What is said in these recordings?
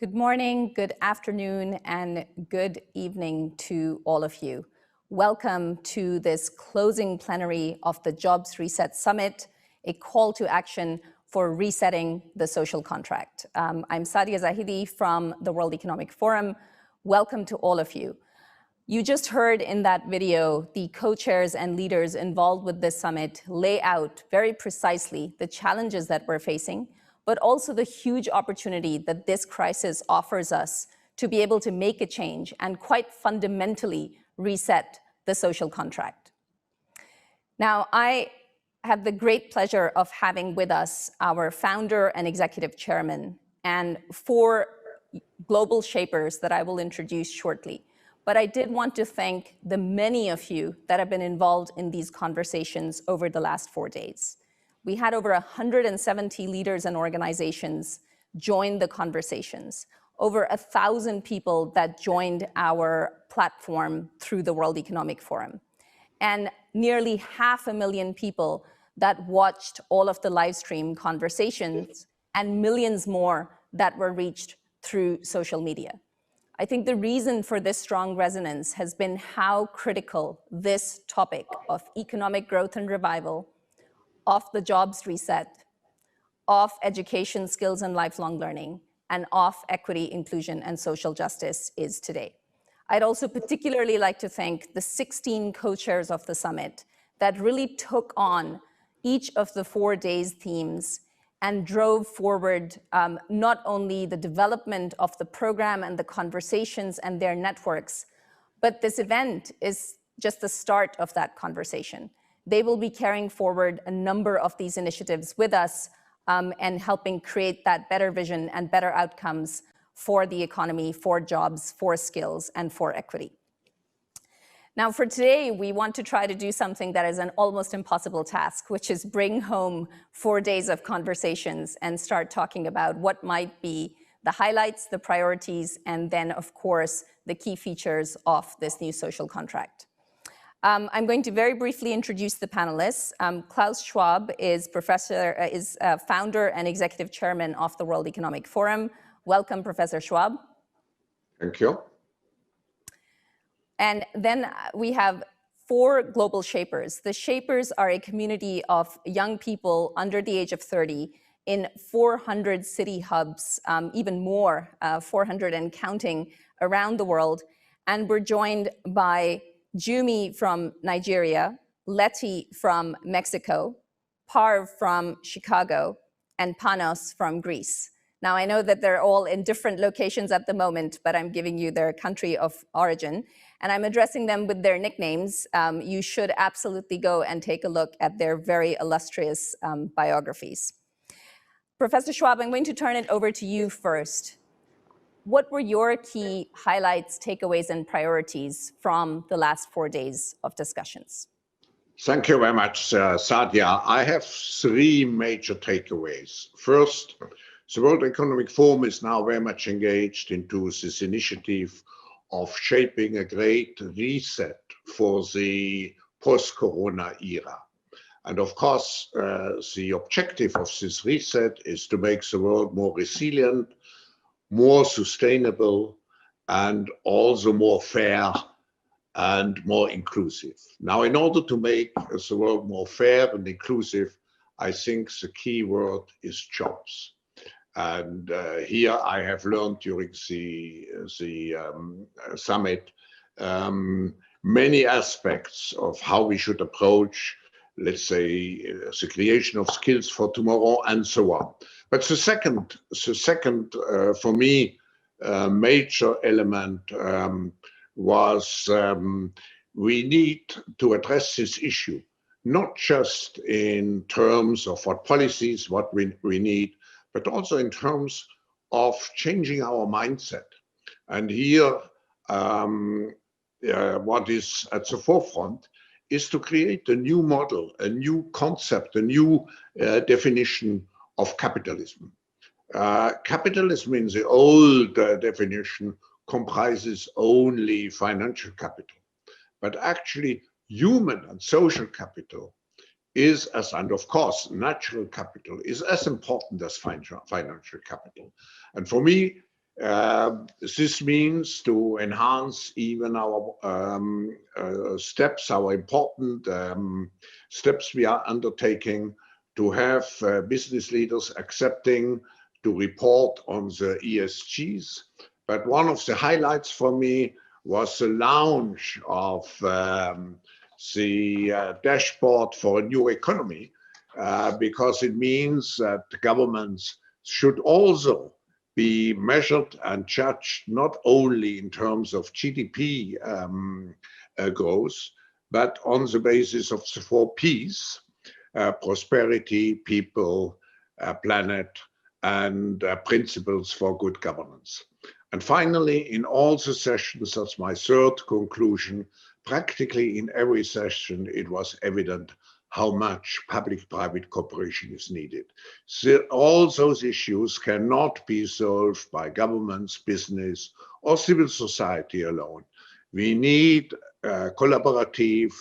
Good morning, good afternoon, and good evening to all of you. Welcome to this closing plenary of the Jobs Reset Summit, a call to action for resetting the social contract. I'm Sadia Zahidi from the World Economic Forum. Welcome to all of you. You just heard in that video the co-chairs and leaders involved with this summit lay out very precisely the challenges that we're facing, but also the huge opportunity that this crisis offers us to be able to make a change and quite fundamentally reset the social contract. Now, I have the great pleasure of having with us our founder and executive chairman and 4 global shapers that I will introduce shortly. But I did want to thank the many of you that have been involved in these conversations over the last 4 days. We had over 170 leaders and organizations join the conversations, over 1,000 people that joined our platform through the World Economic Forum, and nearly 500,000 people that watched all of the live stream conversations, and millions more that were reached through social media. I think the reason for this strong resonance has been how critical this topic of economic growth and revival, of the jobs reset, of education, skills, and lifelong learning, and of equity, inclusion, and social justice is today. I'd also particularly like to thank the 16 co-chairs of the summit that really took on each of the 4 days' themes and drove forward not only the development of the program and the conversations and their networks, but this event is just the start of that conversation. They will be carrying forward a number of these initiatives with us and helping create that better vision and better outcomes for the economy, for jobs, for skills, and for equity. Now, for today, we want to try to do something that is an almost impossible task, which is bring home 4 days of conversations and start talking about what might be the highlights, the priorities, and then, of course, the key features of this new social contract. I'm going to very briefly introduce the panelists. Klaus Schwab is founder and executive chairman of the World Economic Forum. Welcome, Professor Schwab. Thank you. And then we have 4 global shapers. The shapers are a community of young people under the age of 30 in 400 city hubs, even more, 400 and counting around the world. And we're joined by Jumi from Nigeria, Letty from Mexico, Parv from Chicago, and Panos from Greece. Now, I know that they're all in different locations at the moment, but I'm giving you their country of origin, and I'm addressing them with their nicknames. You should absolutely go and take a look at their very illustrious biographies. Professor Schwab, I'm going to turn it over to you first. What were your key highlights, takeaways, and priorities from the last 4 days of discussions? Thank you very much, Sadia. I have 3 major takeaways. First, the World Economic Forum is now very much engaged into this initiative of shaping a great reset for the post-corona era. And of course, the objective of this reset is to make the world more resilient, more sustainable, and also more fair and more inclusive. Now, in order to make the world more fair and inclusive, I think the key word is jobs. And here I have learned during the summit many aspects of how we should approach, let's say, the creation of skills for tomorrow and so on. But the second for me, major element was we need to address this issue, not just in terms of what policies, what we need, but also in terms of changing our mindset. And here, what is at the forefront is to create a new model, a new concept, a new definition of capitalism. Capitalism in the old definition comprises only financial capital, but actually human and social capital is and of course, natural capital is as important as financial capital. And for me, This means to enhance even our steps, our important steps we are undertaking, to have business leaders accepting to report on the ESGs. But one of the highlights for me was the launch of the dashboard for a new economy, because it means that governments should also be measured and judged not only in terms of GDP growth, but on the basis of the 4 Ps, prosperity, people, planet, and principles for good governance. And finally, in all the sessions, that's my third conclusion, practically in every session, it was evident how much public-private cooperation is needed. So all those issues cannot be solved by governments, business, or civil society alone. We need collaborative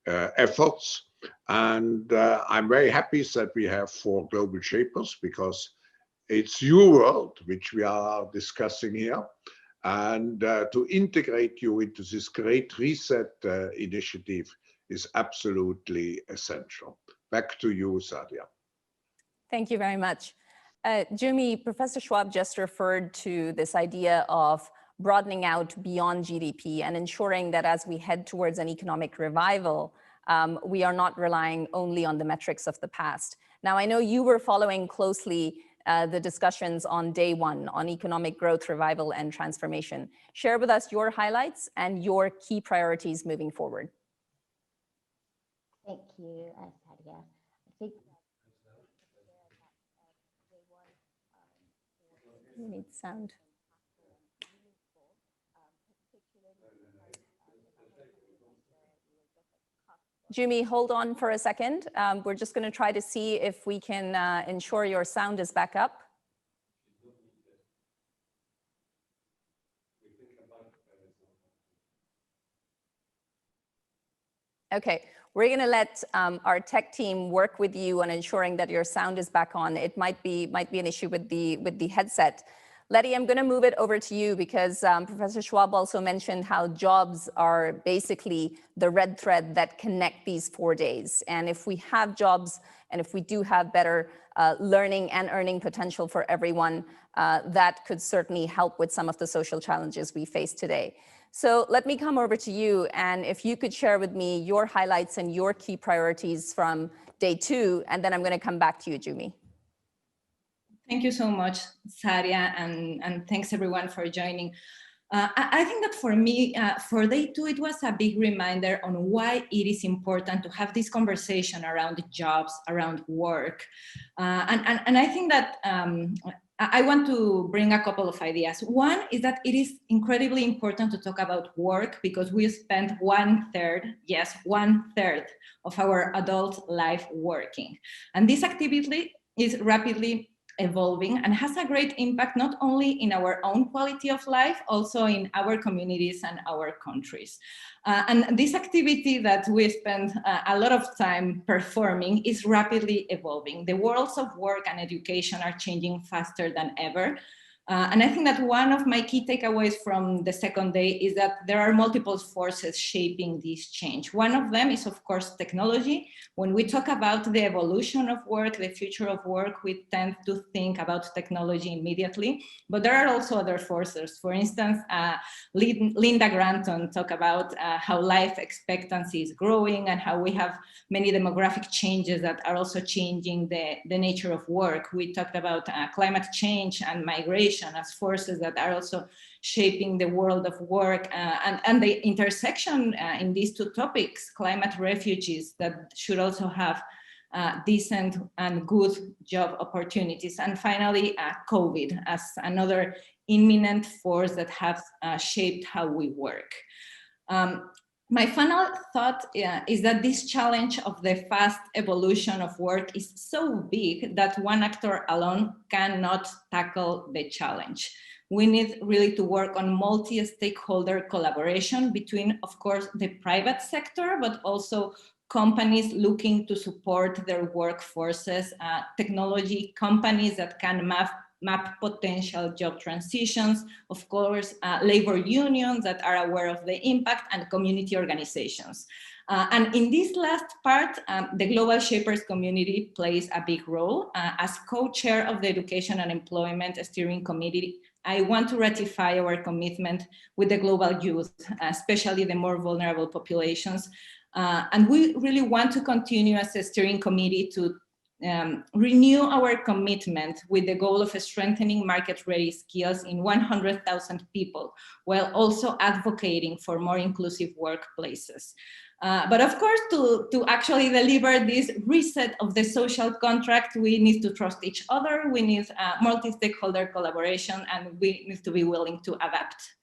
efforts, and I'm very happy that we have 4 global shapers, because it's your world which we are discussing here, and to integrate you into this Great Reset initiative is absolutely essential. Back to you, Sadia. Thank you very much. Jimmy, Professor Schwab just referred to this idea of broadening out beyond GDP and ensuring that as we head towards an economic revival, we are not relying only on the metrics of the past. Now, I know you were following closely the discussions on day 1 on economic growth, revival, and transformation. Share with us your highlights and your key priorities moving forward. Thank you, Sadia. I think You need sound. Jimmy, hold on for a second. We're just going to try to see if we can ensure your sound is back up. Okay, we're going to let our tech team work with you on ensuring that your sound is back on. It might be an issue with the headset. Letty, I'm going to move it over to you because Professor Schwab also mentioned how jobs are basically the red thread that connect these 4 days. And if we have jobs and if we do have better learning and earning potential for everyone, that could certainly help with some of the social challenges we face today. So let me come over to you, and if you could share with me your highlights and your key priorities from day 2, and then I'm going to come back to you, Jumi. Thank you so much, Sadia, and thanks everyone for joining. I think that for me, for day 2, it was a big reminder on why it is important to have this conversation around jobs, around work. And I think that I want to bring a couple of ideas. One is that it is incredibly important to talk about work because we spend 1/3, yes, 1/3 of our adult life working. And this activity is rapidly evolving and has a great impact not only in our own quality of life, also in our communities and our countries. And this activity that we spend a lot of time performing is rapidly evolving. The worlds of work and education are changing faster than ever. And I think that one of my key takeaways from the second day is that there are multiple forces shaping this change. One of them is, of course, technology. When we talk about the evolution of work, the future of work, we tend to think about technology immediately, but there are also other forces. For instance, Linda Granton talked about how life expectancy is growing and how we have many demographic changes that are also changing the nature of work. We talked about climate change and migration as forces that are also shaping the world of work, and the intersection in these two topics, climate refugees that should also have decent and good job opportunities. And finally, COVID as another imminent force that has shaped how we work. My final thought is that this challenge of the fast evolution of work is so big that one actor alone cannot tackle the challenge. We need really to work on multi-stakeholder collaboration between, of course, the private sector, but also companies looking to support their workforces, technology companies that can map map potential job transitions, of course, labor unions that are aware of the impact, and community organizations. And in this last part, the Global Shapers community plays a big role. As co-chair of the Education and Employment Steering Committee, I want to ratify our commitment with the global youth, especially the more vulnerable populations. And we really want to continue as a steering committee to renew our commitment with the goal of strengthening market-ready skills in 100,000 people, while also advocating for more inclusive workplaces. But of course, to actually deliver this reset of the social contract, we need to trust each other, we need multi-stakeholder collaboration, and we need to be willing to adapt.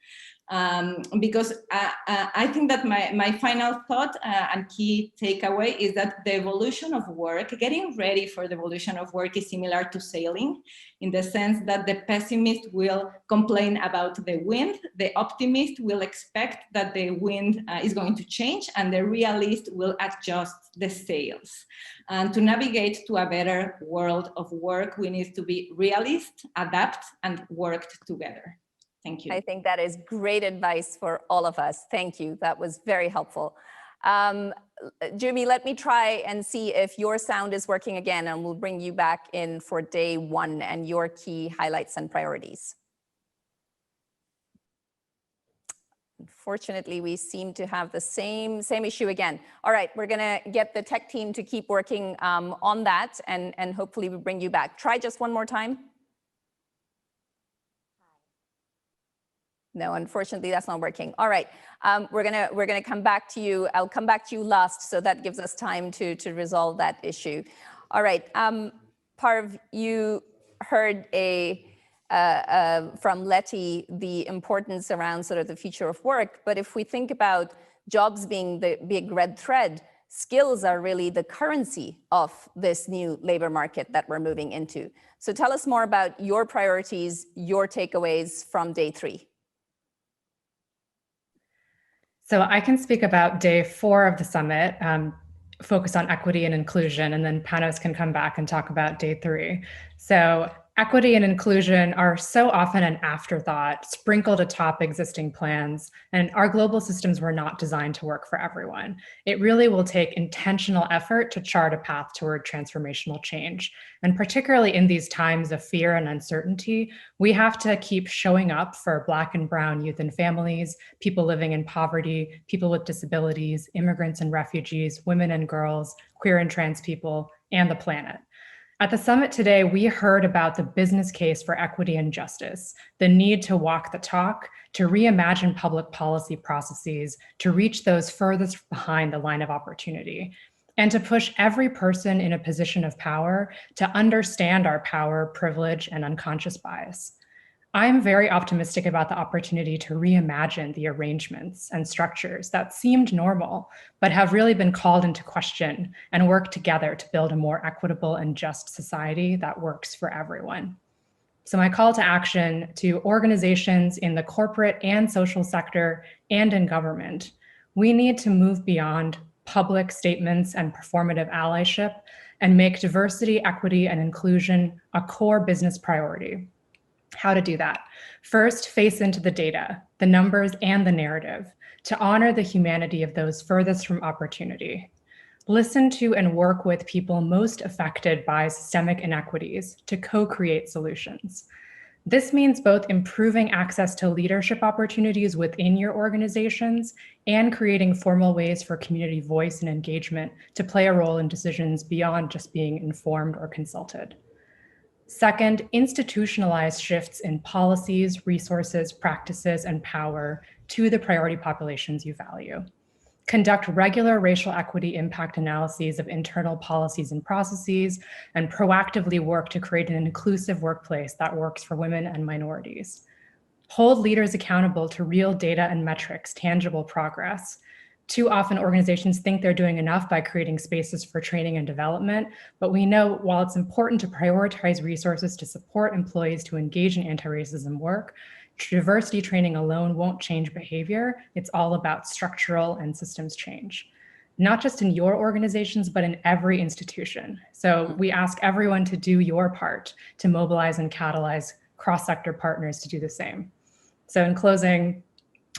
Because I think that my final thought and key takeaway is that the evolution of work, getting ready for the evolution of work, is similar to sailing, in the sense that the pessimist will complain about the wind, the optimist will expect that the wind is going to change, and the realist will adjust the sails. And to navigate to a better world of work, we need to be realist, adapt, and work together. Thank you. I think that is great advice for all of us. Thank you. That was very helpful. Jumi, let me try and see if your sound is working again, and we'll bring you back in for day one and your key highlights and priorities. Unfortunately, we seem to have the same issue again. All right, we're gonna get the tech team to keep working on that, and hopefully we bring you back. Try just one more time. No, unfortunately, that's not working. All right, we're gonna come back to you. I'll come back to you last, so that gives us time to resolve that issue. All right, Parv, you heard from Letty the importance around sort of the future of work, but if we think about jobs being the big red thread, skills are really the currency of this new labor market that we're moving into. So tell us more about your priorities, your takeaways from day 3. So I can speak about day 4 of the summit, focus on equity and inclusion, and then Panos can come back and talk about day 3. So equity and inclusion are so often an afterthought, sprinkled atop existing plans, and our global systems were not designed to work for everyone. It really will take intentional effort to chart a path toward transformational change. And particularly in these times of fear and uncertainty, we have to keep showing up for Black and Brown youth and families, people living in poverty, people with disabilities, immigrants and refugees, women and girls, queer and trans people, and the planet. At the summit today, we heard about the business case for equity and justice, the need to walk the talk, to reimagine public policy processes, to reach those furthest behind the line of opportunity, and to push every person in a position of power to understand our power, privilege, and unconscious bias. I'm very optimistic about the opportunity to reimagine the arrangements and structures that seemed normal, but have really been called into question, and work together to build a more equitable and just society that works for everyone. So my call to action to organizations in the corporate and social sector and in government: we need to move beyond public statements and performative allyship and make diversity, equity, and inclusion a core business priority. How to do that? First, face into the data, the numbers, and the narrative to honor the humanity of those furthest from opportunity. Listen to and work with people most affected by systemic inequities to co-create solutions. This means both improving access to leadership opportunities within your organizations and creating formal ways for community voice and engagement to play a role in decisions beyond just being informed or consulted. Second, institutionalize shifts in policies, resources, practices, and power to the priority populations you value. Conduct regular racial equity impact analyses of internal policies and processes, and proactively work to create an inclusive workplace that works for women and minorities. Hold leaders accountable to real data and metrics, tangible progress. Too often organizations think they're doing enough by creating spaces for training and development, but we know while it's important to prioritize resources to support employees to engage in anti-racism work, diversity training alone won't change behavior. It's all about structural and systems change. not just in your organizations, but in every institution. So we ask everyone to do your part to mobilize and catalyze cross-sector partners to do the same. So in closing,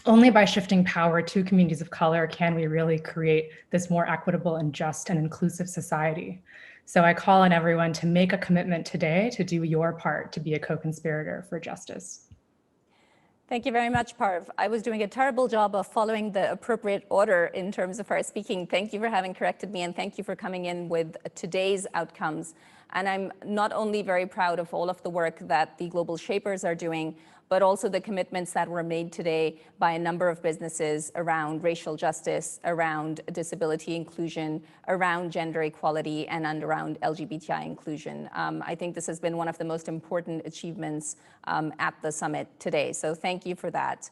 only by shifting power to communities of color can we really create this more equitable and just and inclusive society. So I call on everyone to make a commitment today to do your part to be a co-conspirator for justice. Thank you very much, Parv. I was doing a terrible job of following the appropriate order in terms of our speaking. Thank you for having corrected me, and thank you for coming in with today's outcomes. And I'm not only very proud of all of the work that the Global Shapers are doing, but also the commitments that were made today by a number of businesses around racial justice, around disability inclusion, around gender equality, and around LGBTI inclusion. I think this has been one of the most important achievements at the summit today. So thank you for that.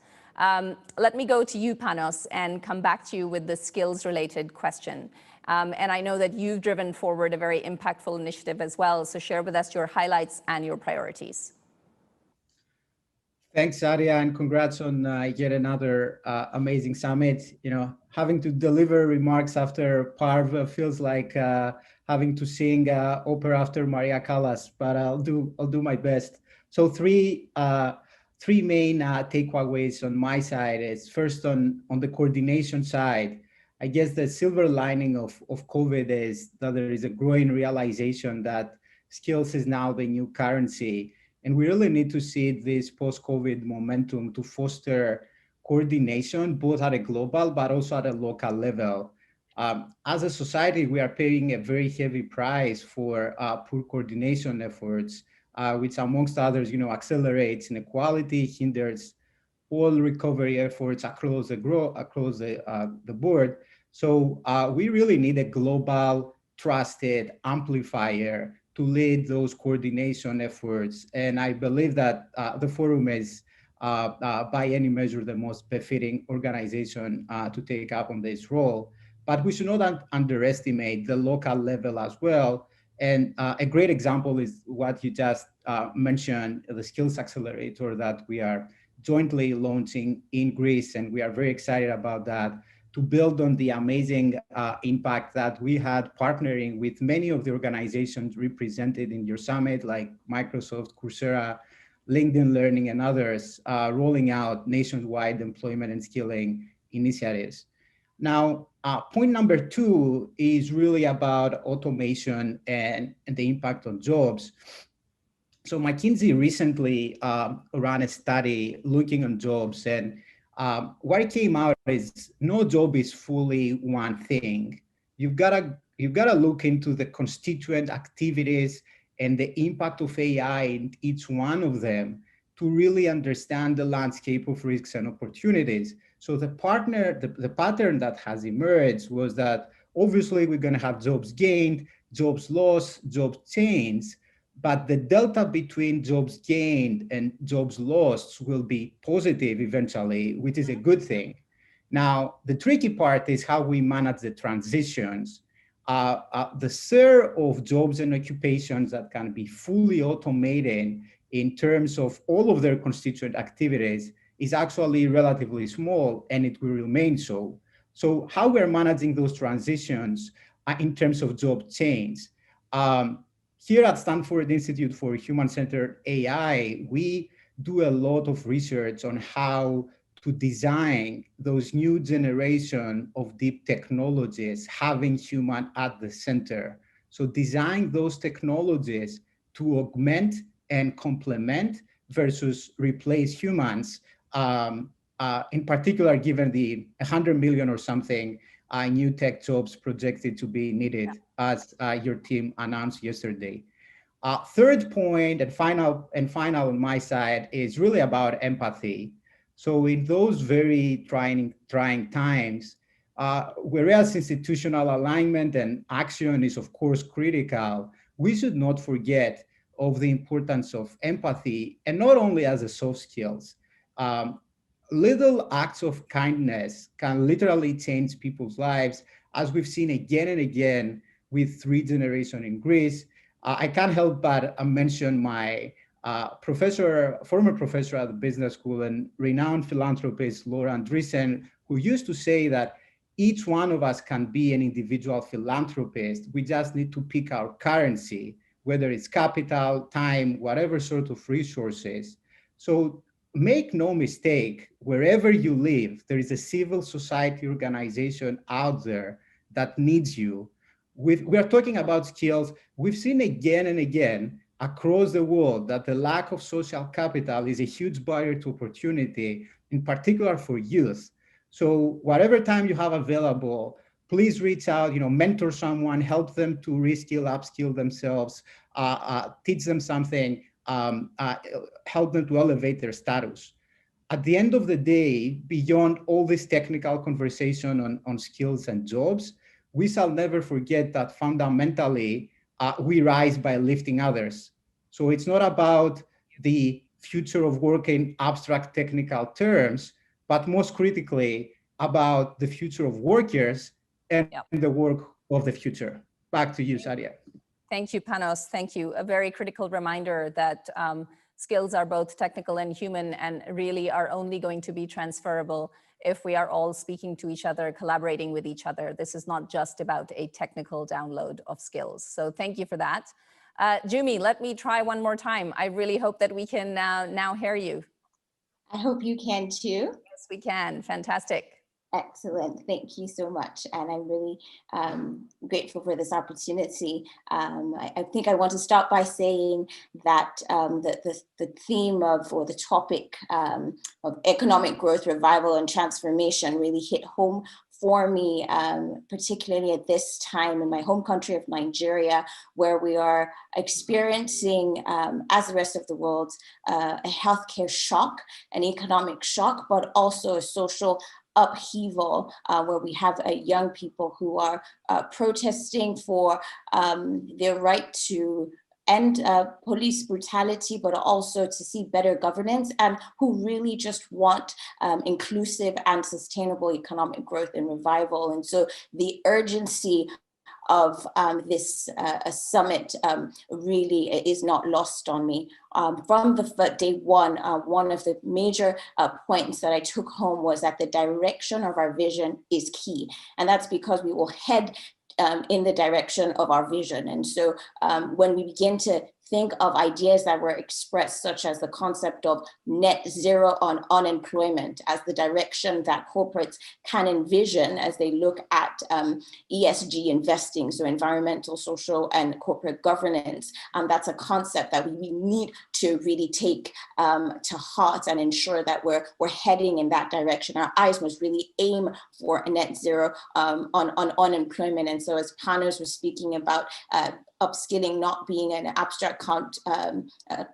Let me go to you, Panos, and come back to you with the skills-related question. And I know that you've driven forward a very impactful initiative as well. So share with us your highlights and your priorities. Thanks, Sadia, and congrats on yet another amazing summit. You know, having to deliver remarks after Parv feels like having to sing opera after Maria Callas, but I'll do my best. So three main takeaways on my side is first on the coordination side. I guess the silver lining of COVID is that there is a growing realization that skills is now the new currency. And we really need to see this post-COVID momentum to foster coordination, both at a global, but also at a local level. As a society, we are paying a very heavy price for poor coordination efforts, which amongst others, you know, accelerates inequality, hinders all recovery efforts across the board. So we really need a global trusted amplifier to lead those coordination efforts. And I believe that the forum is by any measure the most befitting organization to take up on this role. But we should not underestimate the local level as well. And a great example is what you just mentioned, the Skills Accelerator that we are jointly launching in Greece. And we are very excited about that, to build on the amazing impact that we had partnering with many of the organizations represented in your summit, like Microsoft, Coursera, LinkedIn Learning, and others, rolling out nationwide employment and skilling initiatives. Now, point number 2 is really about automation and the impact on jobs. So McKinsey recently ran a study looking on jobs, and what came out is no job is fully one thing. You've got to look into the constituent activities and the impact of AI in each one of them to really understand the landscape of risks and opportunities. So the pattern that has emerged was that obviously we're going to have jobs gained, jobs lost, jobs changed, but the delta between jobs gained and jobs lost will be positive eventually, which is a good thing. Now, the tricky part is how we manage the transitions. The share of jobs and occupations that can be fully automated in terms of all of their constituent activities is actually relatively small, and it will remain so. So how we're managing those transitions in terms of job change. Here at Stanford Institute for Human-Centered AI, we do a lot of research on how to design those new generation of deep technologies, having human at the center. So design those technologies to augment and complement versus replace humans, in particular, given the 100 million or something new tech jobs projected to be needed, as your team announced yesterday. Third point and final on my side is really about empathy. So in those very trying times, whereas institutional alignment and action is of course critical, we should not forget of the importance of empathy, and not only as a soft skills. Little acts of kindness can literally change people's lives, as we've seen again and again with 3 Generation in Greece. I can't help but mention my former professor at the business school and renowned philanthropist, Laura Andreessen, who used to say that each one of us can be an individual philanthropist. We just need to pick our currency, whether it's capital, time, whatever sort of resources. So make no mistake, wherever you live, there is a civil society organization out there that needs you. We are talking about skills. We've seen again and again across the world that the lack of social capital is a huge barrier to opportunity, in particular for youth. So whatever time you have available, please reach out, mentor someone, help them to reskill, upskill themselves, teach them something, help them to elevate their status. At the end of the day, beyond all this technical conversation on skills and jobs, we shall never forget that fundamentally, we rise by lifting others. So it's not about the future of work in abstract technical terms, but most critically about the future of workers and the work of the future. Back to you, Sadia. Thank you, Panos. Thank you. A very critical reminder that skills are both technical and human and really are only going to be transferable if we are all speaking to each other, collaborating with each other. This is not just about a technical download of skills. So thank you for that. Jumi, let me try one more time. I really hope that we can now hear you. I hope you can too. Yes, we can. Fantastic. Excellent. Thank you so much. And I'm really grateful for this opportunity. I think I want to start by saying that the theme of, or the topic of economic growth, revival, and transformation really hit home for me, particularly at this time in my home country of Nigeria, where we are experiencing, as the rest of the world, a healthcare shock, an economic shock, but also a social upheaval, where we have young people who are protesting for their right to end police brutality, but also to see better governance, and who really just want inclusive and sustainable economic growth and revival. And so the urgency of this summit really is not lost on me. From the day one, one of the major points that I took home was that the direction of our vision is key. And that's because we will head in the direction of our vision. And so when we begin to think of ideas that were expressed, such as the concept of net zero on unemployment as the direction that corporates can envision as they look at ESG investing, so environmental, social, and corporate governance. That's a concept that we need to really take to heart and ensure that we're heading in that direction. Our eyes must really aim for a net zero on unemployment. And so as Panos was speaking about upskilling not being an abstract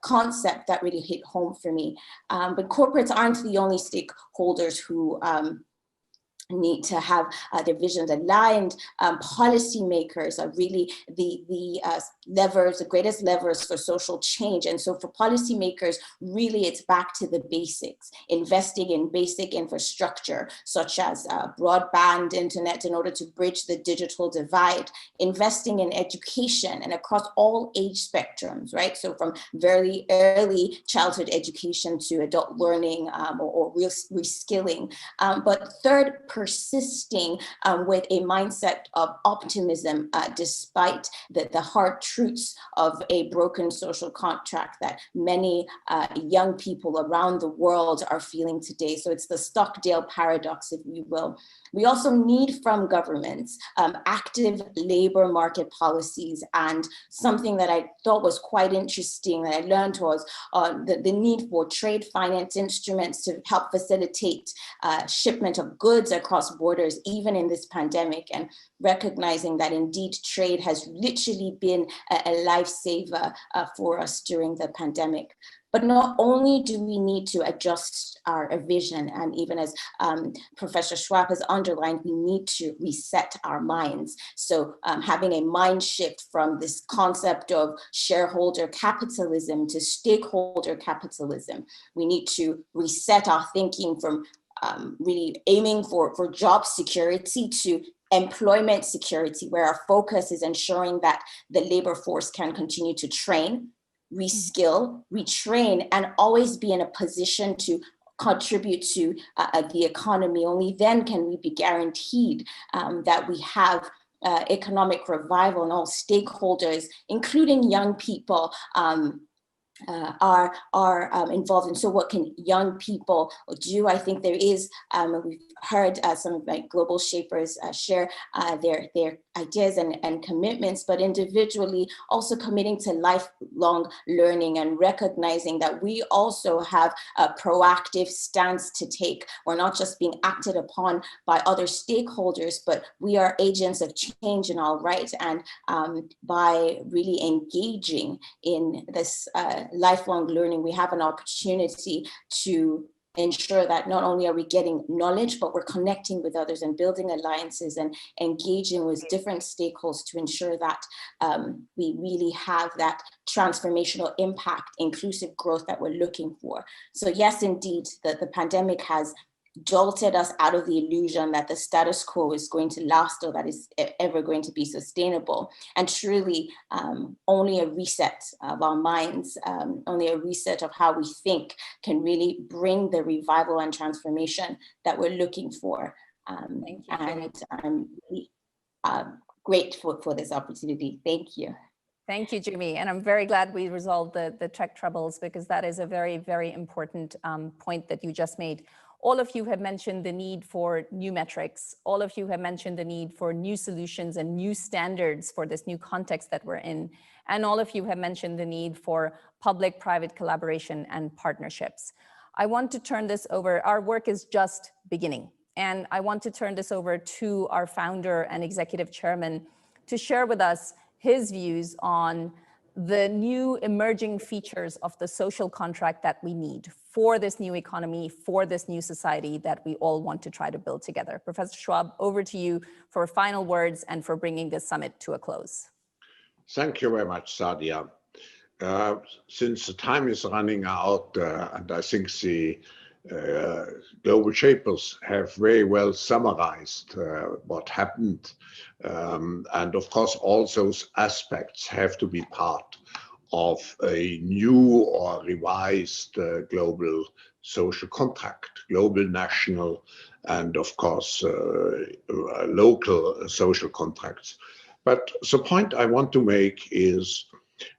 concept, that really hit home for me. But corporates aren't the only stakeholders who need to have their visions aligned. Policymakers are really the levers, the greatest levers for social change. And so for policymakers, really it's back to the basics, investing in basic infrastructure, such as broadband internet in order to bridge the digital divide, investing in education and across all age spectrums, right? So from very early childhood education to adult learning or reskilling. But third, persisting with a mindset of optimism despite the hard truths of a broken social contract that many young people around the world are feeling today. So it's the Stockdale paradox, if you will. We also need from governments active labor market policies, and something that I thought was quite interesting that I learned was the need for trade finance instruments to help facilitate shipment of goods across borders, even in this pandemic, and recognizing that indeed trade has literally been a lifesaver for us during the pandemic. But not only do we need to adjust our vision, and even as Professor Schwab has underlined, we need to reset our minds. So having a mind shift from this concept of shareholder capitalism to stakeholder capitalism. We need to reset our thinking from really aiming for job security to employment security, where our focus is ensuring that the labor force can continue to train, reskill, retrain, and always be in a position to contribute to the economy. Only then can we be guaranteed that we have economic revival, and all stakeholders, including young people, are involved. And so what can young people do? I think there is, we've heard some of my global shapers share their ideas and commitments, but individually also committing to lifelong learning and recognizing that we also have a proactive stance to take. We're not just being acted upon by other stakeholders, but we are agents of change in our right. And by really engaging in this lifelong learning, we have an opportunity to ensure that not only are we getting knowledge, but we're connecting with others and building alliances and engaging with different stakeholders to ensure that we really have that transformational impact, inclusive growth that we're looking for. So yes, indeed, the pandemic has jolted us out of the illusion that the status quo is going to last or that is ever going to be sustainable. And truly, only a reset of our minds, only a reset of how we think can really bring the revival and transformation that we're looking for. And I'm really grateful for this opportunity. Thank you. Thank you, Jimmy. And I'm very glad we resolved the tech troubles, because that is a very, very important point that you just made. All of you have mentioned the need for new metrics. All of you have mentioned the need for new solutions and new standards for this new context that we're in. And all of you have mentioned the need for public-private collaboration and partnerships. I want to turn this over. Our work is just beginning. And I want to turn this over to our founder and executive chairman to share with us his views on the new emerging features of the social contract that we need for this new economy, for this new society that we all want to try to build together. Professor Schwab, over to you for final words and for bringing this summit to a close. Thank you very much, Sadia. Since the time is running out, and I think the global shapers have very well summarized what happened. And of course, all those aspects have to be part of a new or revised global social contract, global, national, and of course, local social contracts. But the point I want to make is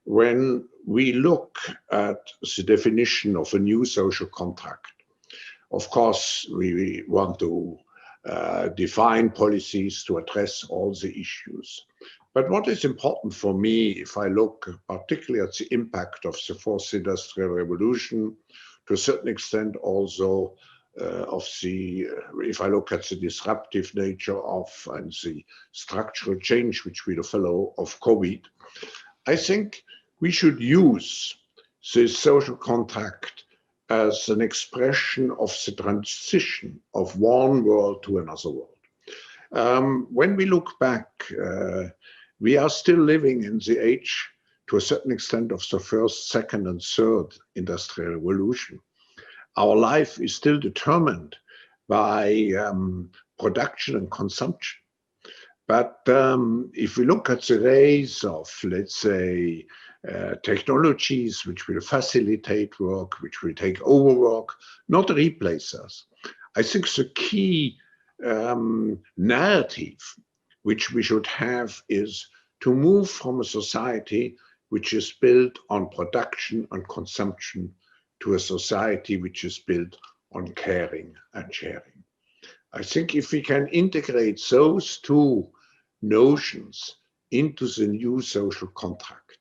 when we look at the definition of a new social contract, of course, we want to define policies to address all the issues. But what is important for me, if I look particularly at the impact of the fourth industrial revolution, to a certain extent also if I look at the disruptive nature of and the structural change which will follow of COVID, I think we should use this social contract as an expression of the transition of one world to another world. When we look back, we are still living in the age, to a certain extent, of the first, second, and third industrial revolution. Our life is still determined by production and consumption. But if we look at the rise of, let's say, technologies which will facilitate work, which will take over work, not replace us, I think the key narrative which we should have is to move from a society which is built on production and consumption to a society which is built on caring and sharing. I think if we can integrate those two notions into the new social contract,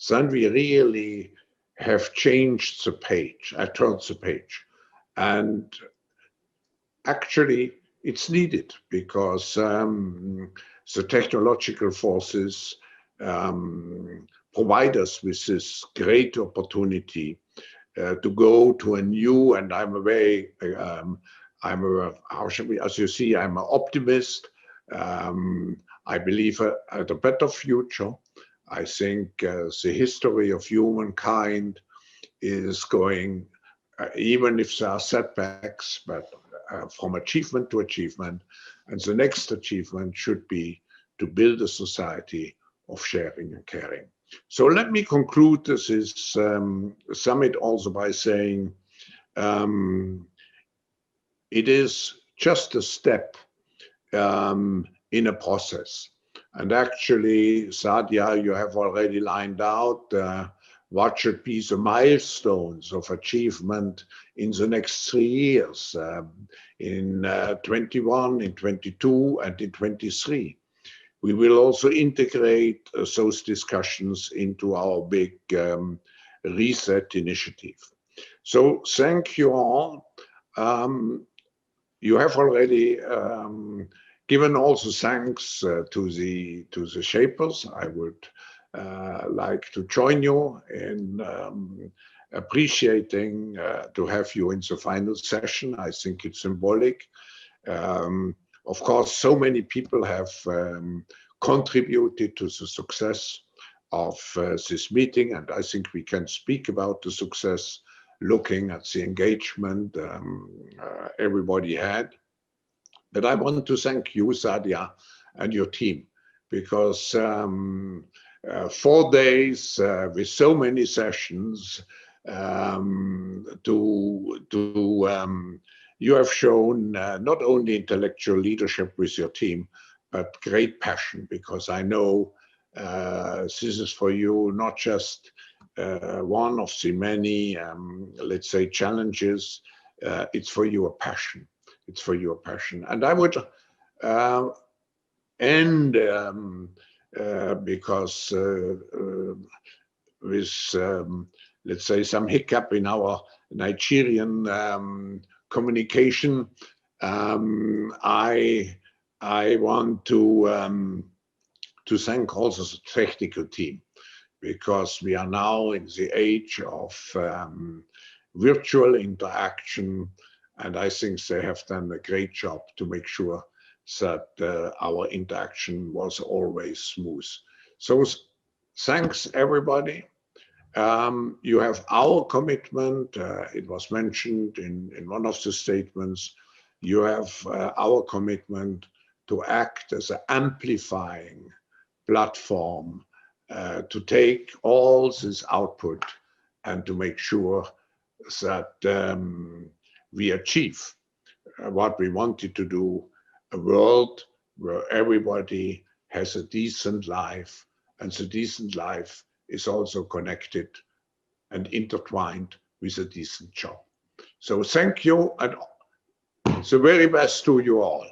then we really have changed the page, turned the page. And actually, it's needed because the technological forces provide us with this great opportunity to go to a new, and I'm a very, as you see, I'm an optimist. I believe at a better future. I think the history of humankind is going, even if there are setbacks, but from achievement to achievement. And the next achievement should be to build a society of sharing and caring. So let me conclude this summit also by saying it is just a step in a process. And actually, Sadia, you have already lined out what should be the milestones of achievement in the next 3 years, in 21, in 22, and in 23. We will also integrate those discussions into our big reset initiative. So thank you all. You have already given also thanks to the shapers. I would like to join you in appreciating to have you in the final session. I think it's symbolic. Of course, so many people have contributed to the success of this meeting, and I think we can speak about the success looking at the engagement everybody had. But I want to thank you, Sadia, and your team, because 4 days with so many sessions, you have shown not only intellectual leadership with your team, but great passion, because I know this is for you not just one of the many, let's say, challenges. It's for you a passion. It's for you a passion. And I would end because with, let's say, some hiccup in our Nigerian communication, I want to thank also the technical team, because we are now in the age of virtual interaction, and I think they have done a great job to make sure that our interaction was always smooth. So thanks, everybody. You have our commitment. It was mentioned in one of the statements. You have our commitment to act as an amplifying platform to take all this output and to make sure that we achieve what we wanted to do, a world where everybody has a decent life, and the decent life is also connected and intertwined with a decent job. So thank you, and the very best to you all.